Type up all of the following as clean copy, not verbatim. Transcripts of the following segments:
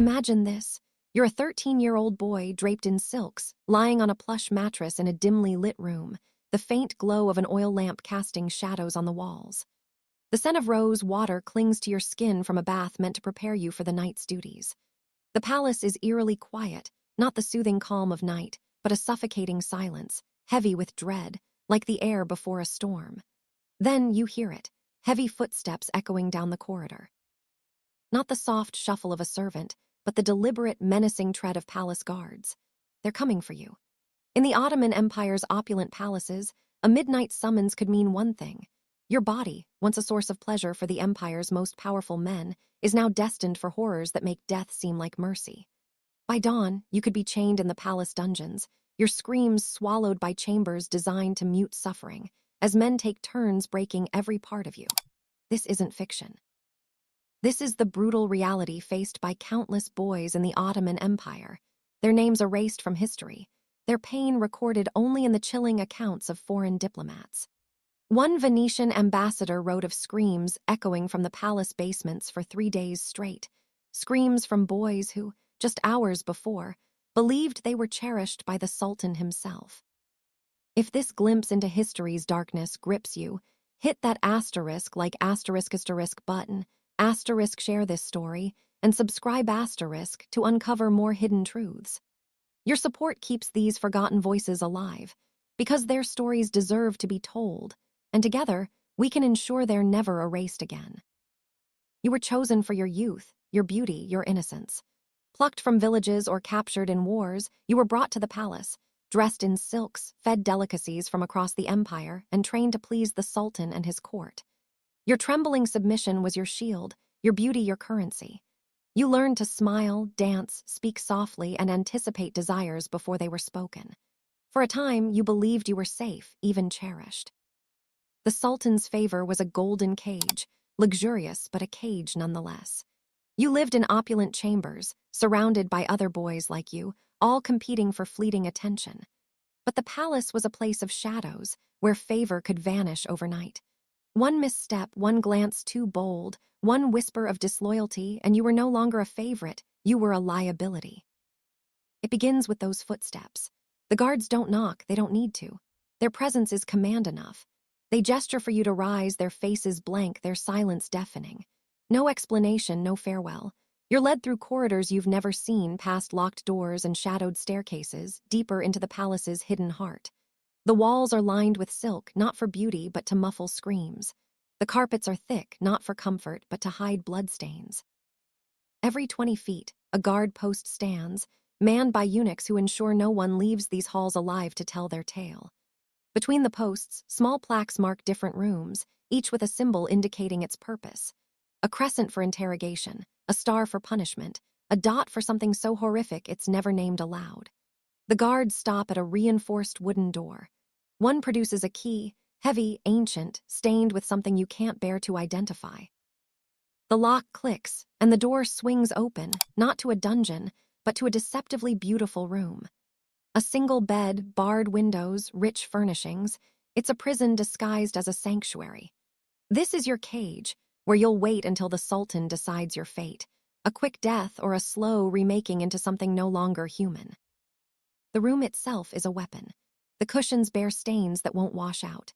Imagine this. You're a 13-year-old boy draped in silks, lying on a plush mattress in a dimly lit room, the faint glow of an oil lamp casting shadows on the walls. The scent of rose water clings to your skin from a bath meant to prepare you for the night's duties. The palace is eerily quiet, not the soothing calm of night, but a suffocating silence, heavy with dread, like the air before a storm. Then you hear it, heavy footsteps echoing down the corridor. Not the soft shuffle of a servant, but the deliberate, menacing tread of palace guards. They're coming for you. In the Ottoman Empire's opulent palaces, a midnight summons could mean one thing. Your body, once a source of pleasure for the empire's most powerful men, is now destined for horrors that make death seem like mercy. By dawn, you could be chained in the palace dungeons, your screams swallowed by chambers designed to mute suffering, as men take turns breaking every part of you. This isn't fiction. This is the brutal reality faced by countless boys in the Ottoman Empire, their names erased from history, their pain recorded only in the chilling accounts of foreign diplomats. One Venetian ambassador wrote of screams echoing from the palace basements for 3 days straight, screams from boys who, just hours before, believed they were cherished by the Sultan himself. If this glimpse into history's darkness grips you, hit that asterisk like asterisk button, asterisk share this story, and subscribe asterisk to uncover more hidden truths. Your support keeps these forgotten voices alive, because their stories deserve to be told, and together, we can ensure they're never erased again. You were chosen for your youth, your beauty, your innocence. Plucked from villages or captured in wars, you were brought to the palace, dressed in silks, fed delicacies from across the empire, and trained to please the Sultan and his court. Your trembling submission was your shield, your beauty your currency. You learned to smile, dance, speak softly, and anticipate desires before they were spoken. For a time, you believed you were safe, even cherished. The Sultan's favor was a golden cage, luxurious but a cage nonetheless. You lived in opulent chambers, surrounded by other boys like you, all competing for fleeting attention. But the palace was a place of shadows, where favor could vanish overnight. One misstep, one glance too bold, one whisper of disloyalty, and you were no longer a favorite, you were a liability. It begins with those footsteps. The guards don't knock, they don't need to. Their presence is command enough. They gesture for you to rise, their faces blank, their silence deafening. No explanation, no farewell. You're led through corridors you've never seen, past locked doors and shadowed staircases, deeper into the palace's hidden heart. The walls are lined with silk, not for beauty, but to muffle screams. The carpets are thick, not for comfort, but to hide bloodstains. Every 20 feet, a guard post stands, manned by eunuchs who ensure no one leaves these halls alive to tell their tale. Between the posts, small plaques mark different rooms, each with a symbol indicating its purpose. A crescent for interrogation, a star for punishment, a dot for something so horrific it's never named aloud. The guards stop at a reinforced wooden door. One produces a key, heavy, ancient, stained with something you can't bear to identify. The lock clicks, and the door swings open, not to a dungeon, but to a deceptively beautiful room. A single bed, barred windows, rich furnishings. It's a prison disguised as a sanctuary. This is your cage, where you'll wait until the Sultan decides your fate, a quick death or a slow remaking into something no longer human. The room itself is a weapon. The cushions bear stains that won't wash out.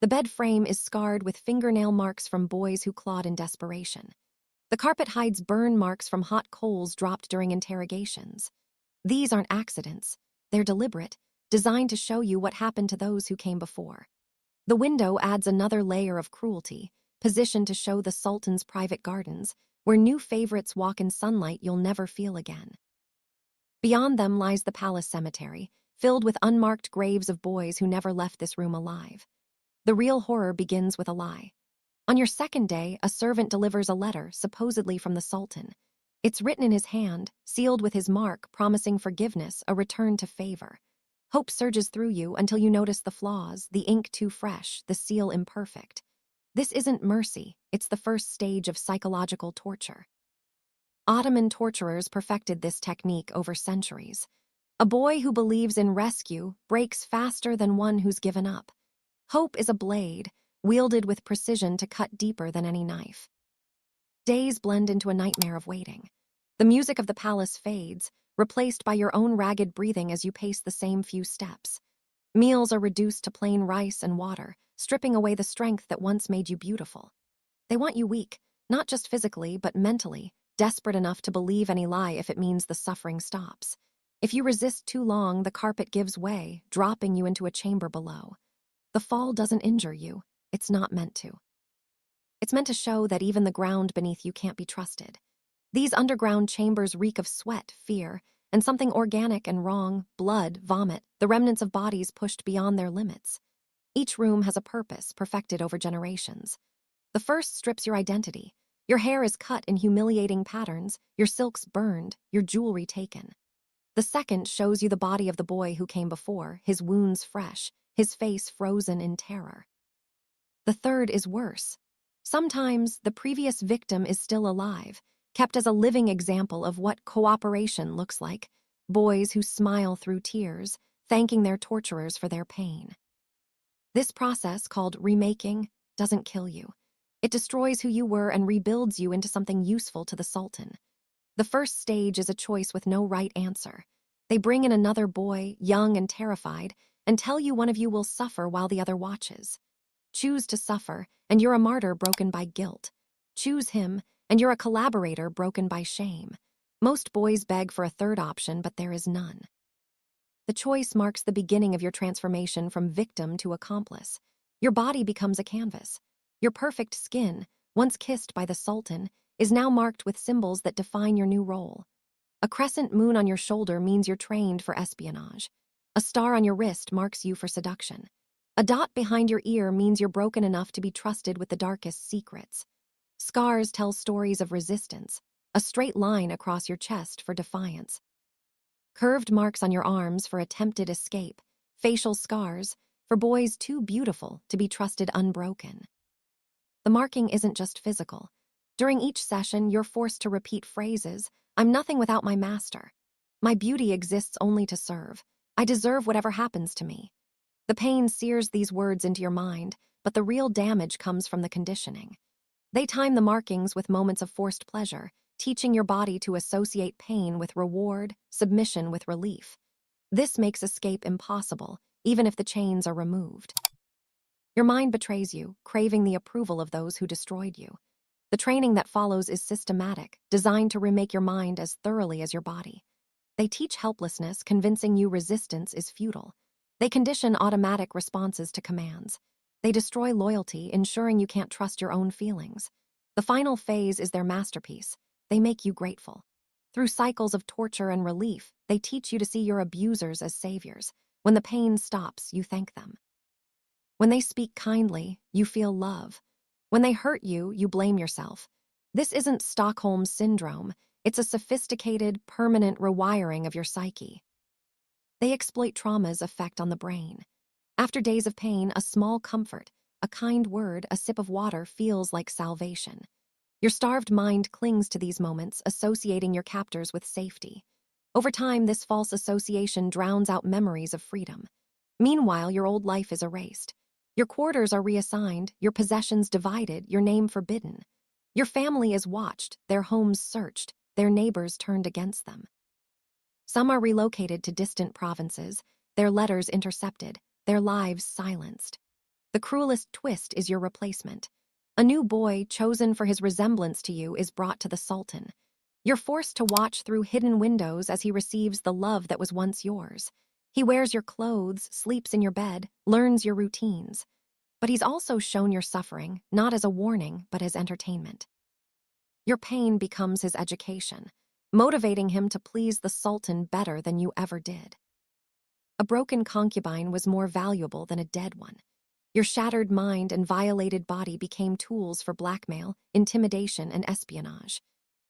The bed frame is scarred with fingernail marks from boys who clawed in desperation. The carpet hides burn marks from hot coals dropped during interrogations. These aren't accidents. They're deliberate, designed to show you what happened to those who came before. The window adds another layer of cruelty, positioned to show the Sultan's private gardens, where new favorites walk in sunlight you'll never feel again. Beyond them lies the palace cemetery, filled with unmarked graves of boys who never left this room alive. The real horror begins with a lie. On your second day, a servant delivers a letter, supposedly from the Sultan. It's written in his hand, sealed with his mark, promising forgiveness, a return to favor. Hope surges through you until you notice the flaws, the ink too fresh, the seal imperfect. This isn't mercy, it's the first stage of psychological torture. Ottoman torturers perfected this technique over centuries. A boy who believes in rescue breaks faster than one who's given up. Hope is a blade, wielded with precision to cut deeper than any knife. Days blend into a nightmare of waiting. The music of the palace fades, replaced by your own ragged breathing as you pace the same few steps. Meals are reduced to plain rice and water, stripping away the strength that once made you beautiful. They want you weak, not just physically, but mentally, desperate enough to believe any lie if it means the suffering stops. If you resist too long, the carpet gives way, dropping you into a chamber below. The fall doesn't injure you. It's not meant to. It's meant to show that even the ground beneath you can't be trusted. These underground chambers reek of sweat, fear, and something organic and wrong: blood, vomit, the remnants of bodies pushed beyond their limits. Each room has a purpose, perfected over generations. The first strips your identity. Your hair is cut in humiliating patterns, your silks burned, your jewelry taken. The second shows you the body of the boy who came before, his wounds fresh, his face frozen in terror. The third is worse. Sometimes the previous victim is still alive, kept as a living example of what cooperation looks like: boys who smile through tears, thanking their torturers for their pain. This process, called remaking, doesn't kill you. It destroys who you were and rebuilds you into something useful to the Sultan. The first stage is a choice with no right answer. They bring in another boy, young and terrified, and tell you one of you will suffer while the other watches. Choose to suffer, and you're a martyr broken by guilt. Choose him, and you're a collaborator broken by shame. Most boys beg for a third option, but there is none. The choice marks the beginning of your transformation from victim to accomplice. Your body becomes a canvas. Your perfect skin, once kissed by the Sultan, is now marked with symbols that define your new role. A crescent moon on your shoulder means you're trained for espionage. A star on your wrist marks you for seduction. A dot behind your ear means you're broken enough to be trusted with the darkest secrets. Scars tell stories of resistance, a straight line across your chest for defiance. Curved marks on your arms for attempted escape, facial scars for boys too beautiful to be trusted unbroken. The marking isn't just physical. During each session, you're forced to repeat phrases: "I'm nothing without my master. My beauty exists only to serve. I deserve whatever happens to me." The pain sears these words into your mind, but the real damage comes from the conditioning. They time the markings with moments of forced pleasure, teaching your body to associate pain with reward, submission with relief. This makes escape impossible, even if the chains are removed. Your mind betrays you, craving the approval of those who destroyed you. The training that follows is systematic, designed to remake your mind as thoroughly as your body. They teach helplessness, convincing you resistance is futile. They condition automatic responses to commands. They destroy loyalty, ensuring you can't trust your own feelings. The final phase is their masterpiece. They make you grateful. Through cycles of torture and relief, they teach you to see your abusers as saviors. When the pain stops, you thank them. When they speak kindly, you feel love. When they hurt you, you blame yourself. This isn't Stockholm Syndrome. It's a sophisticated, permanent rewiring of your psyche. They exploit trauma's effect on the brain. After days of pain, a small comfort, a kind word, a sip of water feels like salvation. Your starved mind clings to these moments, associating your captors with safety. Over time, this false association drowns out memories of freedom. Meanwhile, your old life is erased. Your quarters are reassigned, your possessions divided, your name forbidden. Your family is watched, their homes searched, their neighbors turned against them. Some are relocated to distant provinces, their letters intercepted, their lives silenced. The cruelest twist is your replacement. A new boy, chosen for his resemblance to you, is brought to the Sultan. You're forced to watch through hidden windows as he receives the love that was once yours. He wears your clothes, sleeps in your bed, learns your routines. But he's also shown your suffering, not as a warning, but as entertainment. Your pain becomes his education, motivating him to please the Sultan better than you ever did. A broken concubine was more valuable than a dead one. Your shattered mind and violated body became tools for blackmail, intimidation, and espionage.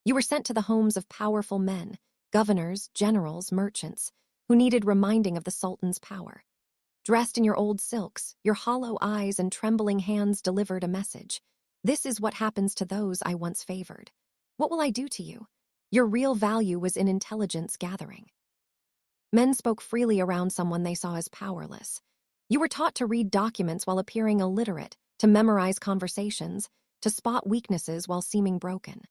You were sent to the homes of powerful men, governors, generals, merchants, who needed reminding of the Sultan's power. Dressed in your old silks, your hollow eyes and trembling hands delivered a message. "This is what happens to those I once favored. What will I do to you?" Your real value was in intelligence gathering. Men spoke freely around someone they saw as powerless. You were taught to read documents while appearing illiterate, to memorize conversations, to spot weaknesses while seeming broken.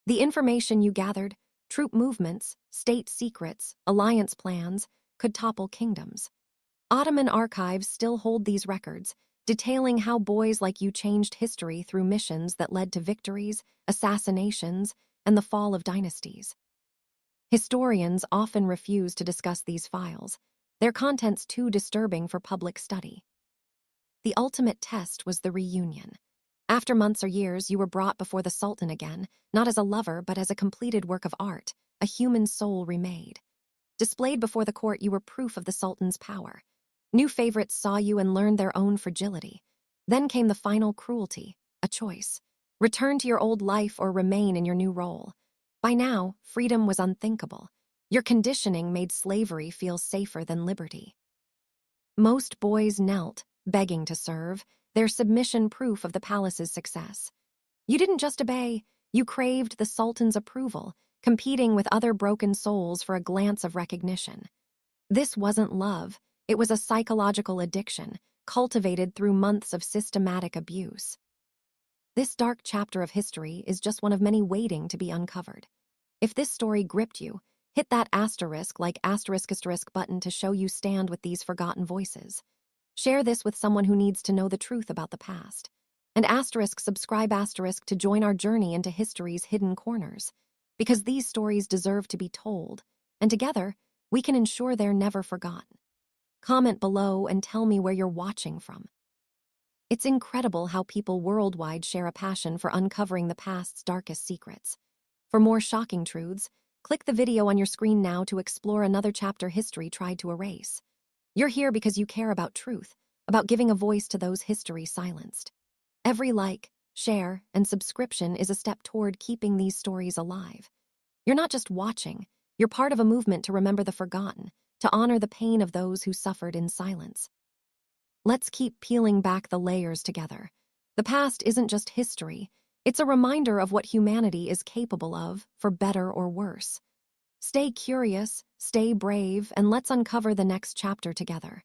The information you gathered Troop movements, state secrets, alliance plans could topple kingdoms. Ottoman archives still hold these records, detailing how boys like you changed history through missions that led to victories, assassinations, and the fall of dynasties. Historians often refuse to discuss these files, their contents too disturbing for public study. The ultimate test was the reunion. After months or years, you were brought before the Sultan again, not as a lover but as a completed work of art, a human soul remade. Displayed before the court, you were proof of the Sultan's power. New favorites saw you and learned their own fragility. Then came the final cruelty, a choice. Return to your old life or remain in your new role. By now, freedom was unthinkable. Your conditioning made slavery feel safer than liberty. Most boys knelt, begging to serve, their submission proof of the palace's success. You didn't just obey, you craved the Sultan's approval, competing with other broken souls for a glance of recognition. This wasn't love, it was a psychological addiction, cultivated through months of systematic abuse. This dark chapter of history is just one of many waiting to be uncovered. If this story gripped you, hit that asterisk button to show you stand with these forgotten voices. Share this with someone who needs to know the truth about the past. And subscribe to join our journey into history's hidden corners. Because these stories deserve to be told, and together, we can ensure they're never forgotten. Comment below and tell me where you're watching from. It's incredible how people worldwide share a passion for uncovering the past's darkest secrets. For more shocking truths, click the video on your screen now to explore another chapter history tried to erase. You're here because you care about truth, about giving a voice to those history silenced. Every like, share, and subscription is a step toward keeping these stories alive. You're not just watching, you're part of a movement to remember the forgotten, to honor the pain of those who suffered in silence. Let's keep peeling back the layers together. The past isn't just history, it's a reminder of what humanity is capable of, for better or worse. Stay curious, stay brave, and let's uncover the next chapter together.